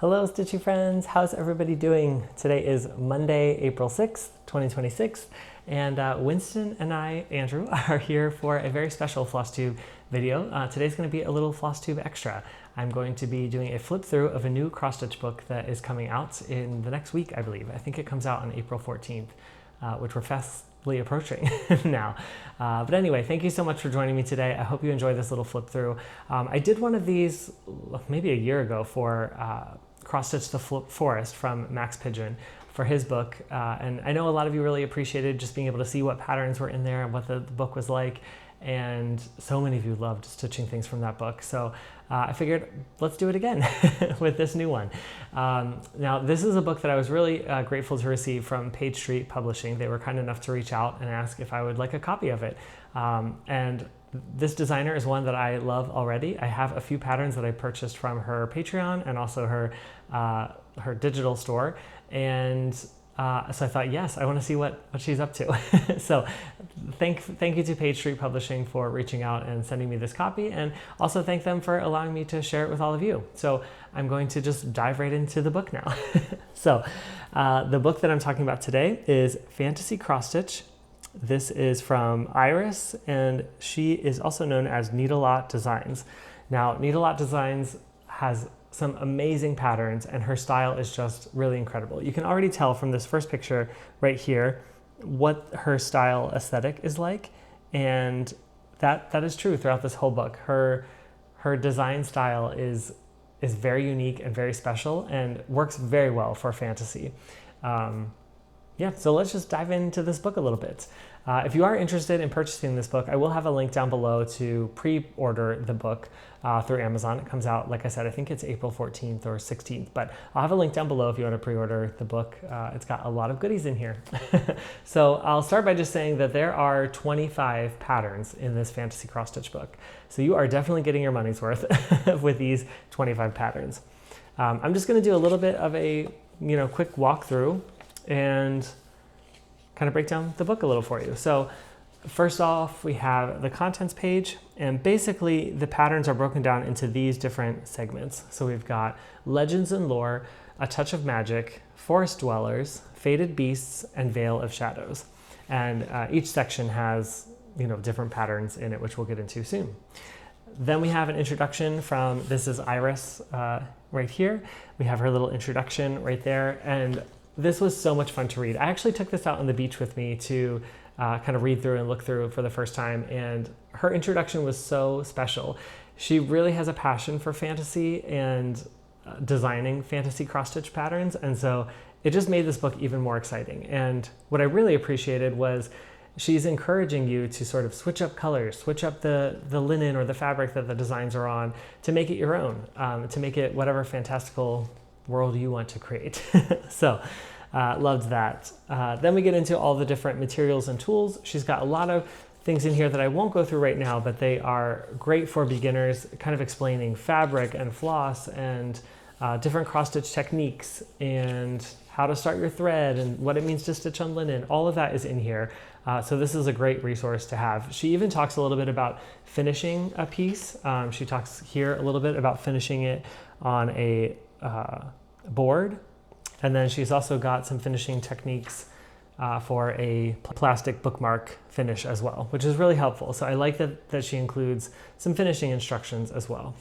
Hello, Stitchy friends. How's everybody doing? Today is Monday, April 6th, 2026, and Winston and I, Andrew, are here for a very special Flosstube video. Today's going to be a little Flosstube extra. I'm going to be doing a flip through of a new cross-stitch book that is coming out in the next week, I believe. I think it comes out on April 14th, which we're fastly approaching now. But anyway, thank you so much for joining me today. I hope you enjoy this little flip through. I did one of these maybe a year ago for Cross-Stitch the Forest from Max Pigeon for his book. And I know a lot of you really appreciated just being able to see what patterns were in there and what the book was like. And so many of you loved stitching things from that book. So I figured let's do it again with this new one. Now, this is a book that I was really grateful to receive from Page Street Publishing. They were kind enough to reach out and ask if I would like a copy of it. And this designer is one that I love already. I have a few patterns that I purchased from her Patreon and also her digital store. And so I thought, yes, I want to see what she's up to. So thank you to Page Street Publishing for reaching out and sending me this copy, and also thank them for allowing me to share it with all of you. So I'm going to just dive right into the book now. So the book that I'm talking about today is Fantasy Cross Stitch. This is from Iris, and she is also known as NeedleLot Designs. Now, NeedleLot Designs has some amazing patterns, and her style is just really incredible. You can already tell from this first picture right here what her style aesthetic is like, and that is true throughout this whole book. Her design style is very unique and very special and works very well for fantasy. Yeah, so let's just dive into this book a little bit. If you are interested in purchasing this book, I will have a link down below to pre-order the book through Amazon. It comes out, like I said, I think it's April 14th or 16th, but I'll have a link down below if you want to pre-order the book. It's got a lot of goodies in here. So I'll start by just saying that there are 25 patterns in this fantasy cross-stitch book. So you are definitely getting your money's worth with these 25 patterns. I'm just going to do a little bit of a quick walkthrough and kind of break down the book a little for you. So first off, we have the contents page, and basically the patterns are broken down into these different segments. So we've got Legends and Lore, A Touch of Magic, Forest Dwellers, Faded Beasts, and Veil of Shadows. And each section has different patterns in it, which we'll get into soon. Then we have an introduction from, this is Iris right here. We have her little introduction right there, and this was so much fun to read. I actually took this out on the beach with me to kind of read through and look through for the first time, and her introduction was so special. She really has a passion for fantasy and designing fantasy cross-stitch patterns, and so it just made this book even more exciting. And what I really appreciated was she's encouraging you to sort of switch up colors, switch up the linen or the fabric that the designs are on to make it your own, to make it whatever fantastical world you want to create. So loved that. Then we get into all the different materials and tools. She's got a lot of things in here that I won't go through right now, but they are great for beginners, kind of explaining fabric and floss and different cross-stitch techniques and how to start your thread and what it means to stitch on linen. All of that is in here. So this is a great resource to have. She even talks a little bit about finishing a piece. She talks here a little bit about finishing it on a board, and then she's also got some finishing techniques for a plastic bookmark finish as well, which is really helpful. So I like that she includes some finishing instructions as well.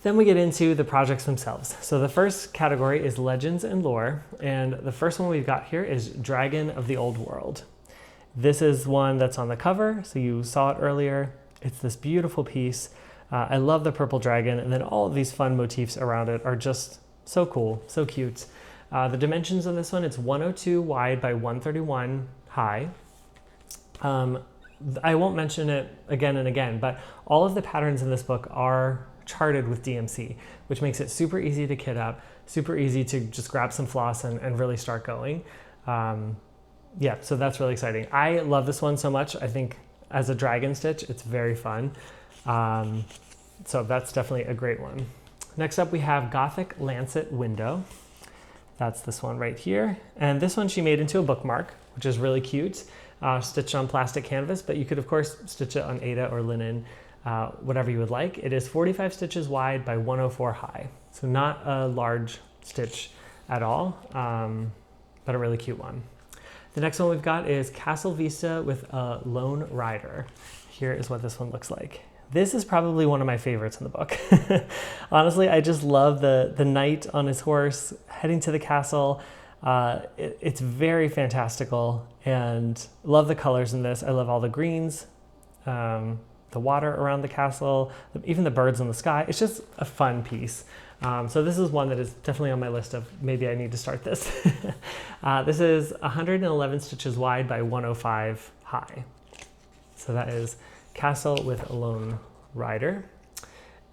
Then we get into the projects themselves. So the first category is Legends and Lore, and the first one we've got here is Dragon of the Old World. This is one that's on the cover, so you saw it earlier. It's this beautiful piece. I love the purple dragon, and then all of these fun motifs around it are just so cool, so cute. The dimensions of this one, it's 102 wide by 131 high. I won't mention it again and again, but all of the patterns in this book are charted with DMC, which makes it super easy to kit up, super easy to just grab some floss and really start going. Yeah, so that's really exciting. I love this one so much. I think as a dragon stitch, it's very fun. So that's definitely a great one. Next up, we have Gothic Lancet Window. That's this one right here. And this one she made into a bookmark, which is really cute, stitched on plastic canvas, but you could of course stitch it on Aida or linen, whatever you would like. It is 45 stitches wide by 104 high. So not a large stitch at all, but a really cute one. The next one we've got is Castle Vista with a Lone Rider. Here is what this one looks like. This is probably one of my favorites in the book. Honestly, I just love the knight on his horse heading to the castle. It's very fantastical, and love the colors in this. I love all the greens, the water around the castle, even the birds in the sky. It's just a fun piece. So this is one that is definitely on my list of maybe I need to start this. This is 111 stitches wide by 105 high. So that is Castle with a Lone Rider.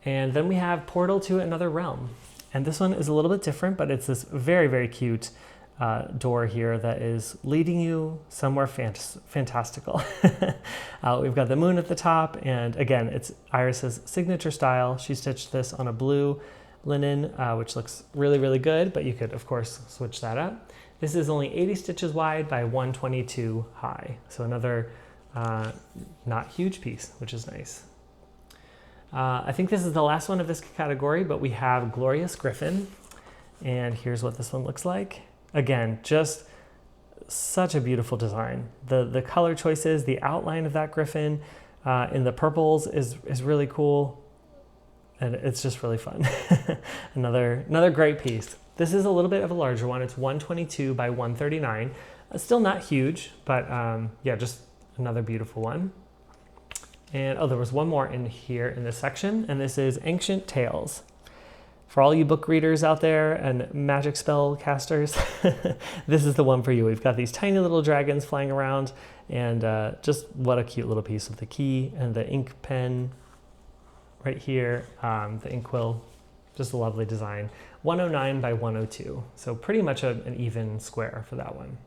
And then we have Portal to Another Realm. And this one is a little bit different, but it's this very, very cute door here that is leading you somewhere fantastical. We've got the moon at the top, and again, it's Iris's signature style. She stitched this on a blue linen, which looks really, really good, but you could, of course, switch that up. This is only 80 stitches wide by 122 high. So another not huge piece, which is nice. I think this is the last one of this category, but we have Glorious Griffin, and here's what this one looks like. Again, just such a beautiful design. The color choices, the outline of that griffin in the purples is really cool, and it's just really fun. Another great piece. This is a little bit of a larger one. It's 122 by 139. Still not huge, but yeah, just another beautiful one. And oh, there was one more in here in this section, and this is Ancient Tales. For all you book readers out there and magic spell casters, this is the one for you. We've got these tiny little dragons flying around, and just what a cute little piece with the key and the ink pen right here, the ink quill, just a lovely design. 109 by 102, so pretty much an even square for that one.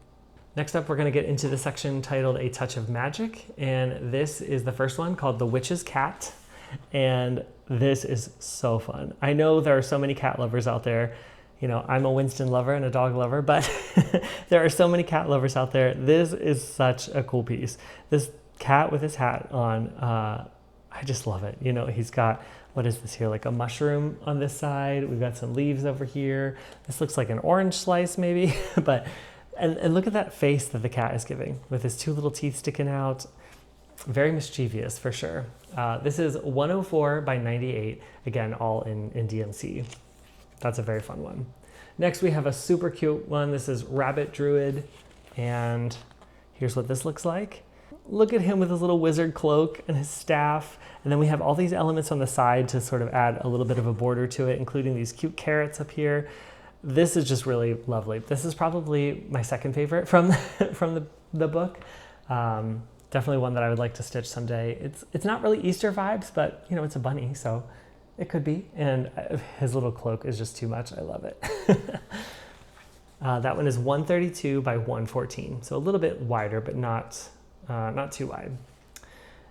Next up, we're going to get into the section titled A Touch of Magic, and this is the first one called The Witch's Cat, and this is so fun. I know there are so many cat lovers out there. You know, I'm a Winston lover and a dog lover, but there are so many cat lovers out there. This is such a cool piece. This cat with his hat on, I just love it. You know, he's got, what is this here, like a mushroom on this side. We've got some leaves over here. This looks like an orange slice maybe, but and look at that face that the cat is giving with his two little teeth sticking out. Very mischievous for sure. This is 104 by 98, again, all in DMC. That's a very fun one. Next, we have a super cute one. This is Rabbit Druid, and here's what this looks like. Look at him with his little wizard cloak and his staff, and then we have all these elements on the side to sort of add a little bit of a border to it, including these cute carrots up here. This is just really lovely. This is probably my second favorite from the book. Definitely one that I would like to stitch someday. It's not really Easter vibes, but you know, it's a bunny, so it could be. And his little cloak is just too much. I love it. That one is 132 by 114, so a little bit wider, but not too wide.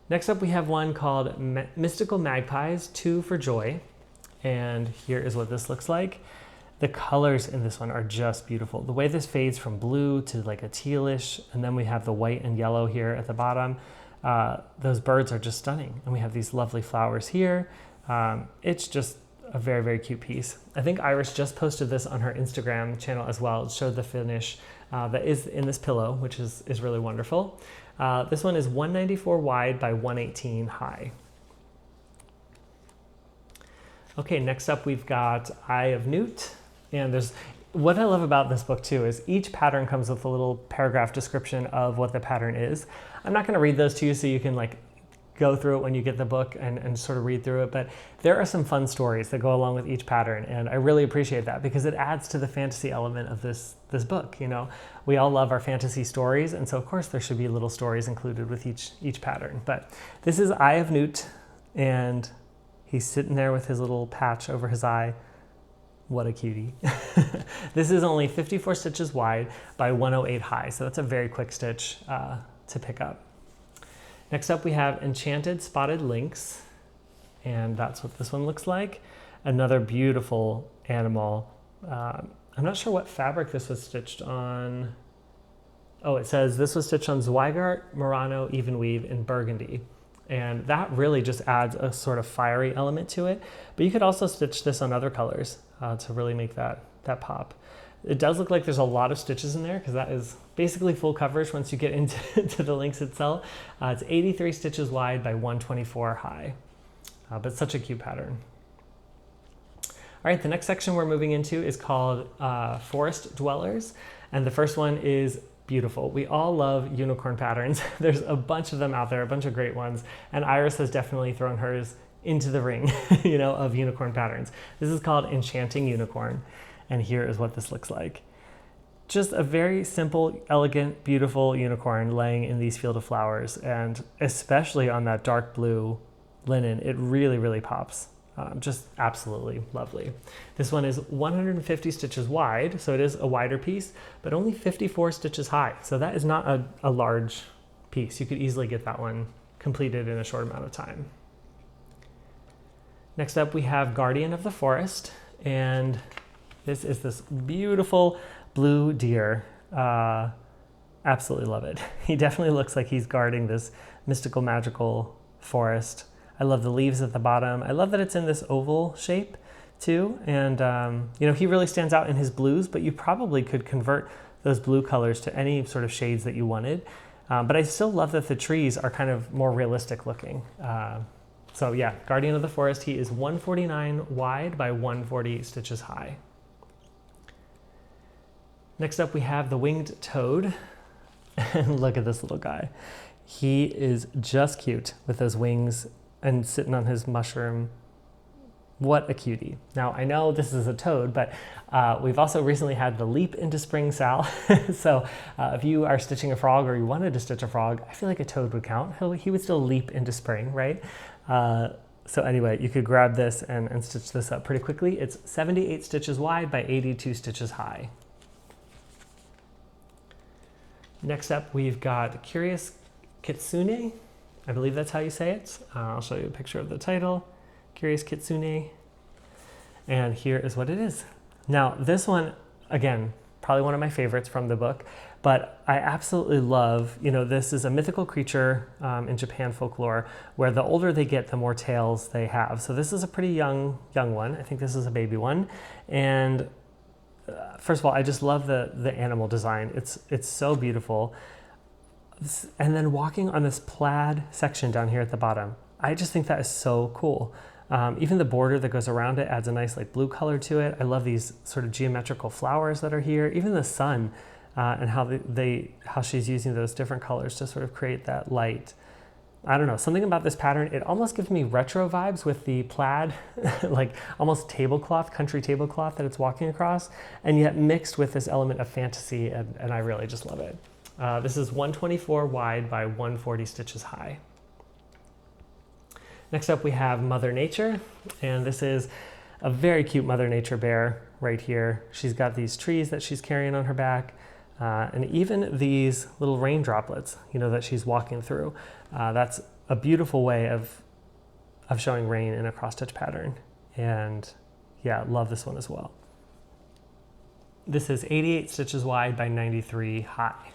Next up, we have one called Mystical Magpies, 2 for Joy, and here is what this looks like. The colors in this one are just beautiful. The way this fades from blue to like a tealish, and then we have the white and yellow here at the bottom. Those birds are just stunning. And we have these lovely flowers here. It's just a very, very cute piece. I think Iris just posted this on her Instagram channel as well. It showed the finish that is in this pillow, which is really wonderful. This one is 194 wide by 118 high. Okay, next up we've got Eye of Newt. And there's, what I love about this book too is each pattern comes with a little paragraph description of what the pattern is. I'm not gonna read those to you so you can like go through it when you get the book and sort of read through it, but there are some fun stories that go along with each pattern, and I really appreciate that because it adds to the fantasy element of this book. You know, we all love our fantasy stories, and so of course there should be little stories included with each pattern. But this is Eye of Newt, and he's sitting there with his little patch over his eye. What a cutie. This is only 54 stitches wide by 108 high, so that's a very quick stitch to pick up. Next up we have Enchanted Spotted Lynx, and that's what this one looks like. Another beautiful animal. I'm not sure what fabric this was stitched on. Oh, it says this was stitched on Zweigart Murano Even Weave in burgundy. And that really just adds a sort of fiery element to it. But you could also stitch this on other colors to really make that pop. It does look like there's a lot of stitches in there because that is basically full coverage once you get into the links itself. It's 83 stitches wide by 124 high, but such a cute pattern. All right, the next section we're moving into is called Forest Dwellers. And the first one is beautiful. We all love unicorn patterns. There's a bunch of them out there, a bunch of great ones. And Iris has definitely thrown hers into the ring, of unicorn patterns. This is called Enchanting Unicorn. And here is what this looks like. Just a very simple, elegant, beautiful unicorn laying in these field of flowers. And especially on that dark blue linen, it really, really pops. Just absolutely lovely. This one is 150 stitches wide, so it is a wider piece, but only 54 stitches high. So that is not a large piece. You could easily get that one completed in a short amount of time. Next up, we have Guardian of the Forest, and this is this beautiful blue deer. Absolutely love it. He definitely looks like he's guarding this mystical, magical forest. I love the leaves at the bottom. I love that it's in this oval shape too. And he really stands out in his blues, but you probably could convert those blue colors to any sort of shades that you wanted. But I still love that the trees are kind of more realistic looking. So yeah, Guardian of the Forest, he is 149 wide by 140 stitches high. Next up we have the Winged Toad. And look at this little guy. He is just cute with those wings and sitting on his mushroom. What a cutie. Now, I know this is a toad, but we've also recently had the Leap into Spring Sal. So if you are stitching a frog or you wanted to stitch a frog, I feel like a toad would count. He would still leap into spring, right? So anyway, you could grab this and stitch this up pretty quickly. It's 78 stitches wide by 82 stitches high. Next up, we've got Curious Kitsune. I believe that's how you say it. I'll show you a picture of the title, Curious Kitsune. And here is what it is. Now, this one, again, probably one of my favorites from the book, but I absolutely love, this is a mythical creature in Japan folklore where the older they get, the more tails they have. So this is a pretty young one. I think this is a baby one. And first of all, I just love the animal design. It's so beautiful. And then walking on this plaid section down here at the bottom, I just think that is so cool. Even the border that goes around it adds a nice blue color to it. I love these sort of geometrical flowers that are here. Even the sun and how she's using those different colors to sort of create that light. I don't know, something about this pattern, it almost gives me retro vibes with the plaid, like almost tablecloth, country tablecloth that it's walking across, and yet mixed with this element of fantasy, and I really just love it. This is 124 wide by 140 stitches high. Next up we have Mother Nature, and this is a very cute Mother Nature bear right here. She's got these trees that she's carrying on her back, and even these little rain droplets, that she's walking through. That's a beautiful way of showing rain in a cross-stitch pattern, and yeah, love this one as well. This is 88 stitches wide by 93 high.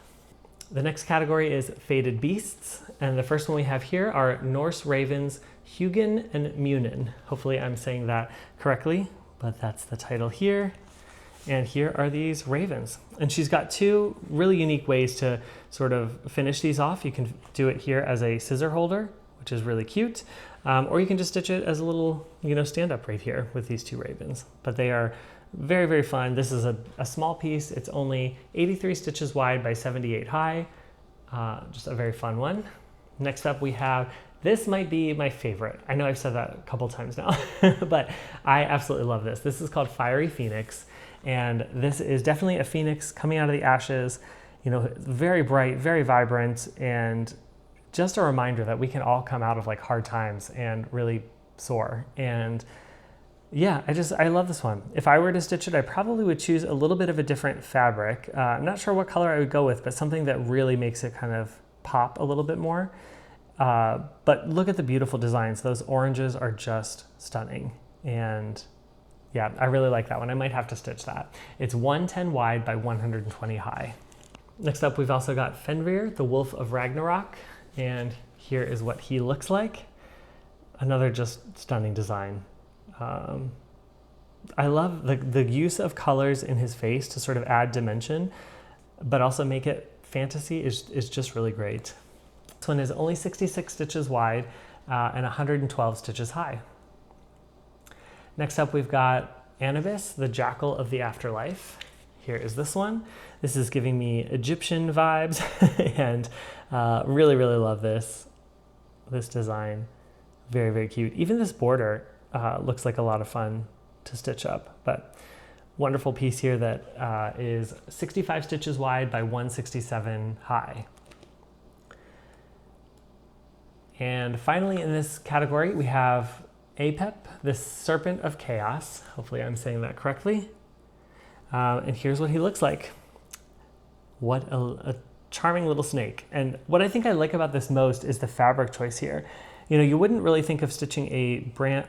The next category is Faded Beasts, and the first one we have here are Norse ravens, Hugin and Munin. Hopefully I'm saying that correctly, but that's the title here. And here are these ravens. And she's got two really unique ways to sort of finish these off. You can do it here as a scissor holder, which is really cute, or you can just stitch it as a little, stand up right here with these two ravens. But they are very, very fun. This is a small piece. It's only 83 stitches wide by 78 high. Just a very fun one. Next up we have, this might be my favorite. I know I've said that a couple times now, but I absolutely love this. This is called Fiery Phoenix, and this is definitely a phoenix coming out of the ashes, very bright, very vibrant, and just a reminder that we can all come out of hard times and really soar. And yeah, I love this one. If I were to stitch it, I probably would choose a little bit of a different fabric. I'm not sure what color I would go with, but something that really makes it kind of pop a little bit more. But look at the beautiful designs. Those oranges are just stunning. And yeah, I really like that one. I might have to stitch that. It's 110 wide by 120 high. Next up, we've also got Fenrir, the Wolf of Ragnarok. And here is what he looks like. Another just stunning design. I love the use of colors in his face to sort of add dimension, but also make it fantasy is just really great. This one is only 66 stitches wide and 112 stitches high. Next up, we've got Anubis, the Jackal of the Afterlife. Here is this one. This is giving me Egyptian vibes and really, really love this design. Very, very cute. Even this border looks like a lot of fun to stitch up, but wonderful piece here that is 65 stitches wide by 167 high. And finally in this category, we have Apep, this Serpent of Chaos. Hopefully I'm saying that correctly. And here's what he looks like. What a charming little snake. And what I think I like about this most is the fabric choice here. You know, you wouldn't really think of stitching a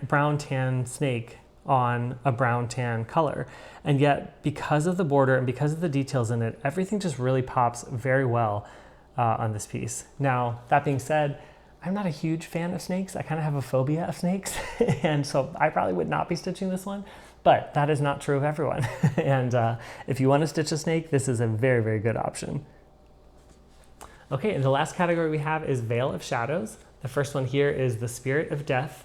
brown tan snake on a brown tan color. And yet, because of the border and because of the details in it, everything just really pops very well on this piece. Now, that being said, I'm not a huge fan of snakes. I kind of have a phobia of snakes. And so I probably would not be stitching this one, but that is not true of everyone. And if you want to stitch a snake, this is a very, very good option. Okay, and the last category we have is Veil of Shadows. The first one here is the Spirit of Death.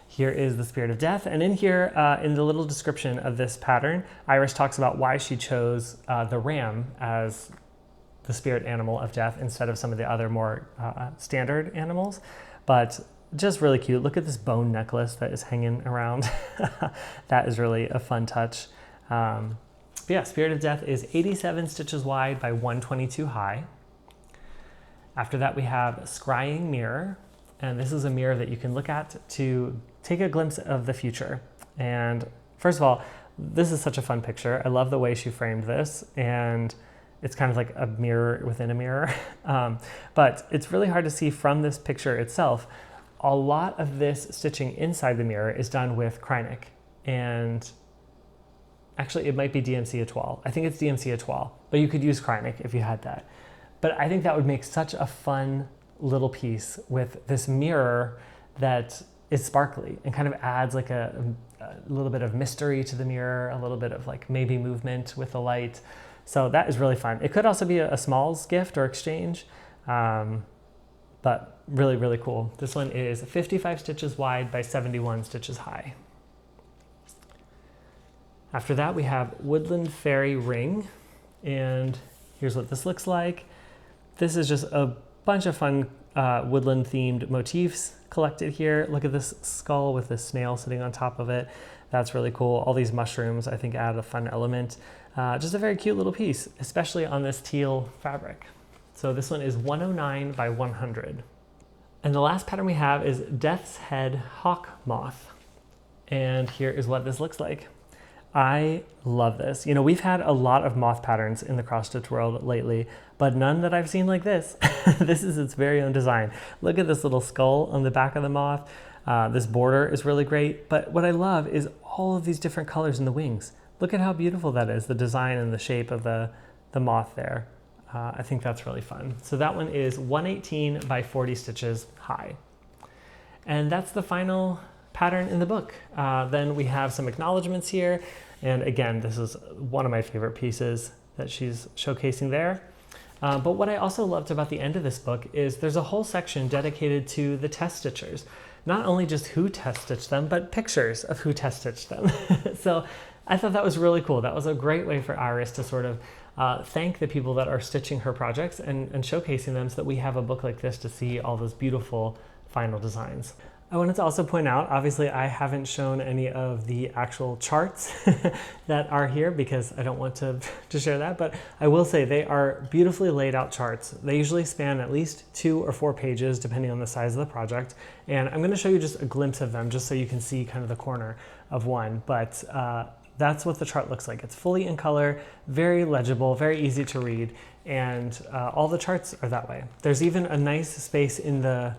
Here is the Spirit of Death. And in here, in the little description of this pattern, Iris talks about why she chose the ram as the spirit animal of death instead of some of the other more standard animals. But just really cute. Look at this bone necklace that is hanging around. That is really a fun touch. But yeah, Spirit of Death is 87 stitches wide by 122 high. After that, we have Scrying Mirror. And this is a mirror that you can look at to take a glimpse of the future. And first of all, this is such a fun picture. I love the way she framed this. And it's kind of like a mirror within a mirror. But it's really hard to see from this picture itself. A lot of this stitching inside the mirror is done with Kreinik. And actually, it might be DMC Etoile. I think it's DMC Etoile, but you could use Kreinik if you had that. But I think that would make such a fun little piece with this mirror that is sparkly and kind of adds like a little bit of mystery to the mirror, a little bit of like maybe movement with the light. So that is really fun. It could also be a smalls gift or exchange, but really, really cool. This one is 55 stitches wide by 71 stitches high. After that, we have Woodland Fairy Ring, and here's what this looks like. This is just a bunch of fun woodland themed motifs collected here. Look at this skull with this snail sitting on top of it. That's really cool. All these mushrooms, I think, add a fun element. Just a very cute little piece, especially on this teal fabric. So this one is 109 by 100. And the last pattern we have is Death's Head Hawk Moth. And here is what this looks like. I love this. You know, we've had a lot of moth patterns in the cross stitch world lately, but none that I've seen like this. This is its very own design. Look at this little skull on the back of the moth. This border is really great, but what I love is all of these different colors in the wings. Look at how beautiful that is, the design and the shape of the moth there. I think that's really fun. So that one is 118 by 40 stitches high. And that's the final pattern in the book. Then we have some acknowledgements here. And again, this is one of my favorite pieces that she's showcasing there. But what I also loved about the end of this book is there's a whole section dedicated to the test stitchers. Not only just who test stitched them, but pictures of who test stitched them. So I thought that was really cool. That was a great way for Iris to sort of thank the people that are stitching her projects and showcasing them so that we have a book like this to see all those beautiful final designs. I wanted to also point out, obviously I haven't shown any of the actual charts that are here because I don't want to share that, but I will say they are beautifully laid out charts. They usually span at least 2 or 4 pages depending on the size of the project. And I'm going to show you just a glimpse of them just so you can see kind of the corner of one. But that's what the chart looks like. It's fully in color, very legible, very easy to read. And all the charts are that way. There's even a nice space in the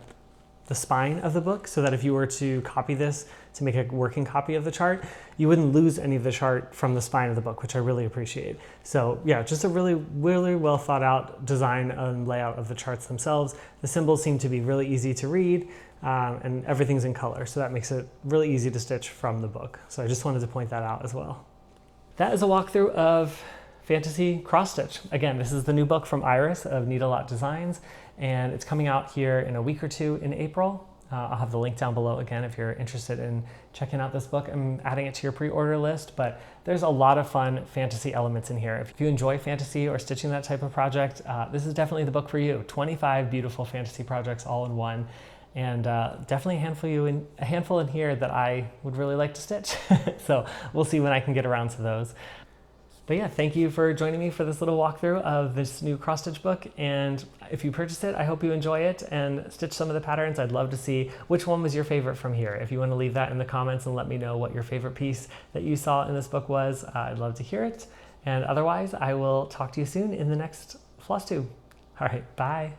the spine of the book so that if you were to copy this to make a working copy of the chart, you wouldn't lose any of the chart from the spine of the book, which I really appreciate. So yeah, just a really well thought out design and layout of the charts themselves. The symbols seem to be really easy to read, and everything's in color, so that makes it really easy to stitch from the book. So I just wanted to point that out as well. That is a walkthrough of Fantasy Cross Stitch. Again, this is the new book from Iris of NeedleLot Designs, and it's coming out here in a week or two in April. I'll have the link down below again if you're interested in checking out this book. I'm adding it to your pre-order list, but there's a lot of fun fantasy elements in here. If you enjoy fantasy or stitching that type of project, this is definitely the book for you. 25 beautiful fantasy projects all in one, and definitely a handful in here that I would really like to stitch. So we'll see when I can get around to those. But yeah, thank you for joining me for this little walkthrough of this new cross stitch book. And if you purchase it, I hope you enjoy it and stitch some of the patterns. I'd love to see which one was your favorite from here. If you want to leave that in the comments and let me know what your favorite piece that you saw in this book was, I'd love to hear it. And otherwise, I will talk to you soon in the next Flosstube. All right, bye.